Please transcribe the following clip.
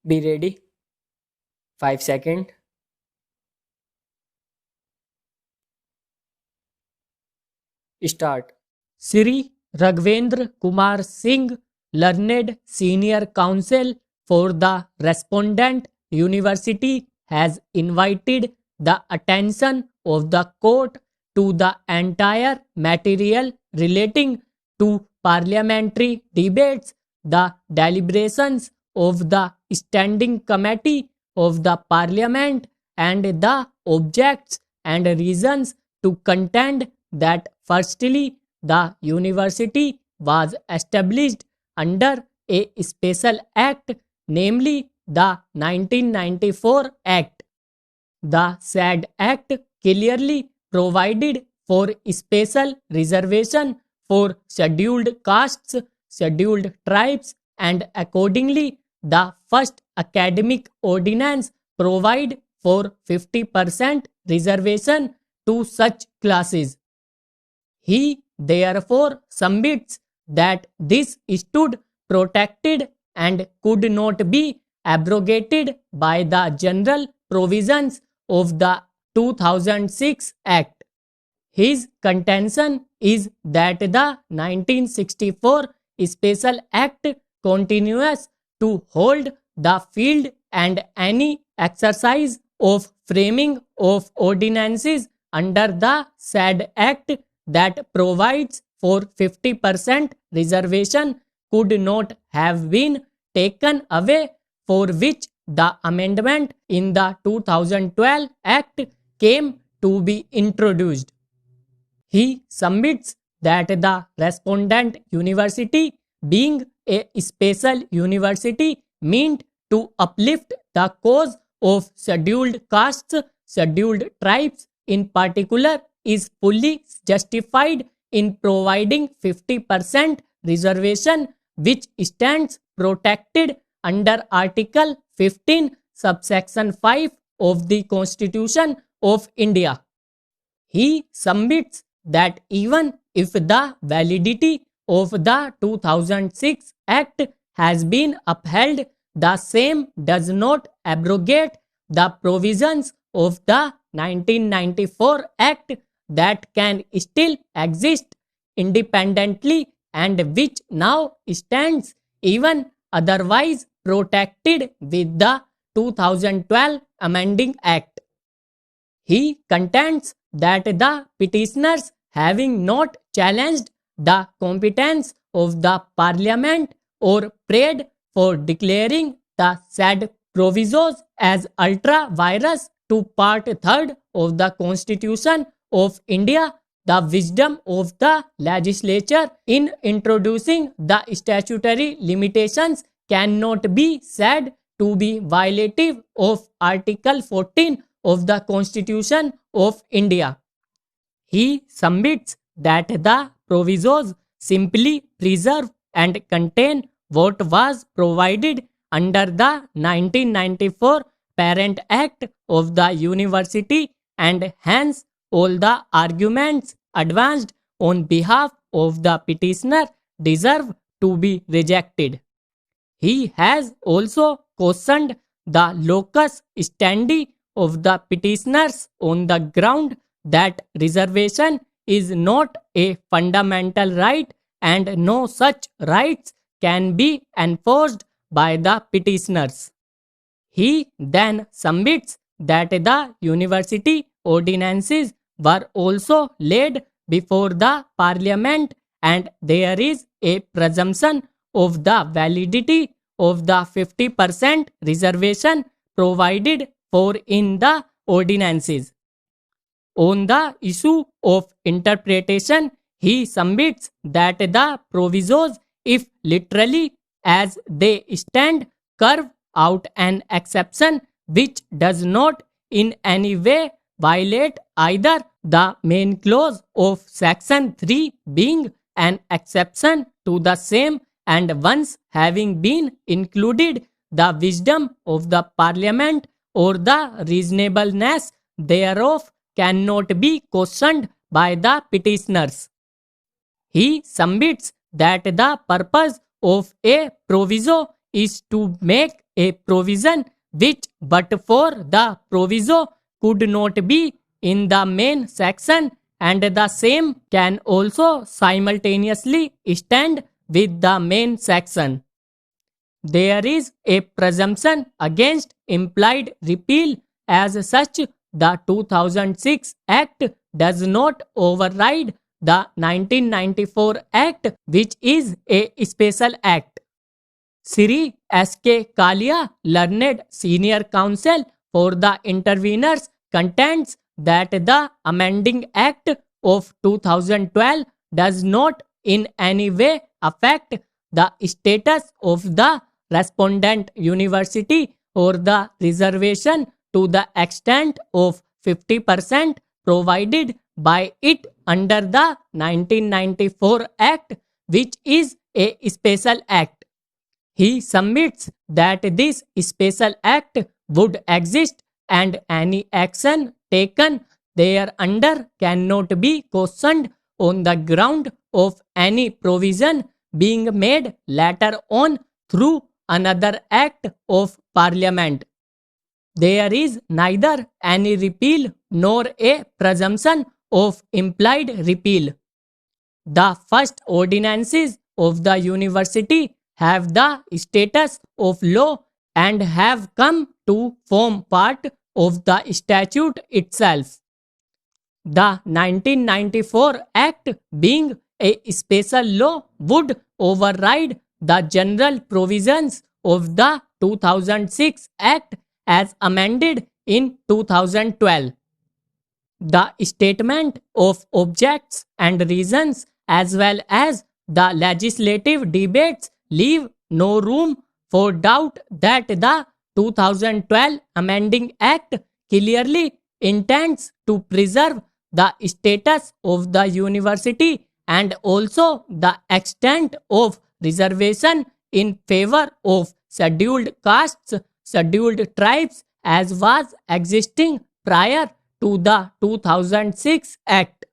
Be ready. 5 seconds. Start. Sri Raghavendra Kumar Singh, Learned Senior Counsel for the respondent university, has invited the attention of the court to the entire material relating to parliamentary debates, the deliberations of the standing committee of the parliament, and the objects and reasons to contend that firstly the university was established under a special act, namely the 1994 Act. The said act clearly provided for special reservation for scheduled castes, scheduled tribes, and accordingly the first academic ordinance provide for 50% reservation to such classes. He therefore submits that this stood protected and could not be abrogated by the general provisions of the 2006 Act. His contention is that the 1964 Special Act continues to hold the field, and any exercise of framing of ordinances under the said Act that provides for 50% reservation could not have been taken away, for which the amendment in the 2012 Act came to be introduced. He submits that the respondent university, being a special university meant to uplift the cause of scheduled castes, scheduled tribes in particular, is fully justified in providing 50% reservation, which stands protected under Article 15, subsection 5 of the Constitution of India. He submits that even if the validity of the 2006 Act has been upheld, the same does not abrogate the provisions of the 1994 Act that can still exist independently and which now stands even otherwise protected with the 2012 Amending Act. He contends that the petitioners, having not challenged the competence of the parliament or prayed for declaring the said provisos as ultra virus to part 3rd of the Constitution of India, the wisdom of the legislature in introducing the statutory limitations cannot be said to be violative of Article 14 of the Constitution of India. He submits that the provisos simply preserve and contain what was provided under the 1994 Parent Act of the University, and hence all the arguments advanced on behalf of the petitioner deserve to be rejected. He has also cautioned the locus standi of the petitioners on the ground that reservation is not a fundamental right and no such rights can be enforced by the petitioners. He then submits that the university ordinances were also laid before the parliament, and there is a presumption of the validity of the 50% reservation provided for in the ordinances. On the issue of interpretation, he submits that the provisos, if literally as they stand, carve out an exception which does not in any way violate either the main clause of section 3 being an exception to the same, and once having been included, the wisdom of the parliament or the reasonableness thereof cannot be questioned by the petitioners. He submits that the purpose of a proviso is to make a provision which but for the proviso could not be in the main section, and the same can also simultaneously stand with the main section. There is a presumption against implied repeal. As such, the 2006 Act does not override the 1994 Act, which is a special act. Sri S.K. Kalia, learned senior counsel for the interveners, contends that the Amending Act of 2012 does not in any way affect the status of the respondent university or the reservation to the extent of 50% provided by it under the 1994 Act, which is a special act. He submits that this special act would exist and any action taken thereunder cannot be questioned on the ground of any provision being made later on through another act of parliament. There is neither any repeal nor a presumption of implied repeal. The first ordinances of the university have the status of law and have come to form part of the statute itself. The 1994 Act, being a special law, would override the general provisions of the 2006 Act as amended in 2012. The statement of objects and reasons as well as the legislative debates leave no room for doubt that the 2012 Amending Act clearly intends to preserve the status of the university and also the extent of reservation in favor of scheduled castes, scheduled tribes as was existing prior to the 2006 Act.